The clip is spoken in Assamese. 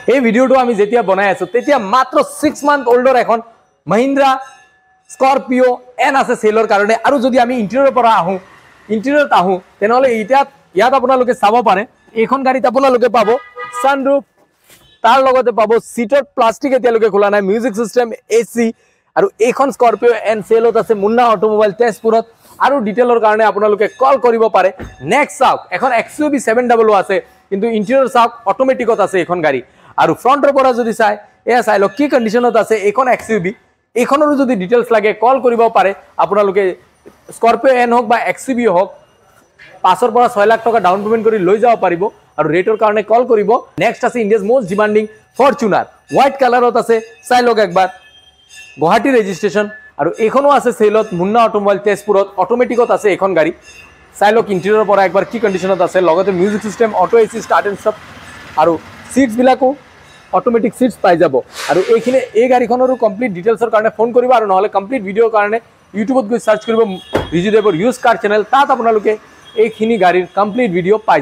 এই ভিডিওটো আমি যেতিয়া বনাই আছো তেতিয়া মাত্ৰ 6 মান্থ ওল্ডৰ এখন মহিন্দ্ৰা স্কৰপিও এন আছে সেলৰ কাৰণে। আৰু যদি আমি ইন্টেৰিয়ৰৰ পৰা আহো ইন্টেৰিয়ৰত আহো তেনেহলে ইয়াত আপোনালোকে চাব পাৰে এইখন গাড়ীত আপোনালোকে পাব সানৰুফ, তাৰ লগতে পাব সিটৰ প্লাষ্টিক এতিয়ালৈকে খোলা নাই, মিউজিক সিস্টেম, এসি। আৰু এইখন স্কৰপিও এন সেলত আছে মুন্না অটোমোবাইল তেজপুৰত। আৰু ডিটেইলৰ কাৰণে আপোনালোকে কল কৰিব পাৰে। নেক্সট চাওক এখন XUV 700 আছে, কিন্তু ইন্টেৰিয়ৰ চাওক অটোমেটিকত আছে এইখন গাড়ী। আৰু ফ্ৰণ্টৰ পৰা যদি চাই এয়া চাই লওক কি কণ্ডিশ্যনত আছে এইখন XUV। এইখনৰো যদি ডিটেইলছ লাগে কল কৰিব পাৰে আপোনালোকে। স্কৰপিও এন হওক বা XUV হওক 5 পৰা 6 লাখ টকা ডাউন পেমেন্ট কৰি লৈ যাব পাৰিব। আৰু ৰেটৰ কাৰণে কল কৰিব। নেক্সট আছে India's most demanding Fortuner, white কালাৰত আছে, চাই লওক একবাৰ, গুৱাহাটী ৰেজিষ্ট্ৰেশ্যন। আৰু এইখনো আছে সেলত মুন্না অটোমোবাইল তেজপুৰত, অটোমেটিকত আছে এইখন গাড়ী। চাই লওক ইন্টেৰিয়ৰৰ পৰা একবাৰ কি কণ্ডিশ্যনত আছে, লগতে music system, auto AC, start and stop. আৰু সিটছবিলাকো অটোমেটিক সিটছ পাই যাব। আৰু এই গাড়ীখনৰো কমপ্লিট ডিটেইলছৰ কাৰণে ফোন কৰিব। আৰু নহ'লে কমপ্লিট ভিডিঅ'ৰ কাৰণে ইউটিউবত গৈ চাৰ্চ কৰিব ৰিজুদেৱৰ ইউজ কাৰ চেনেল, তাত আপোনালোকে এইখিনি গাড়ীৰ কমপ্লিট ভিডিঅ' পাই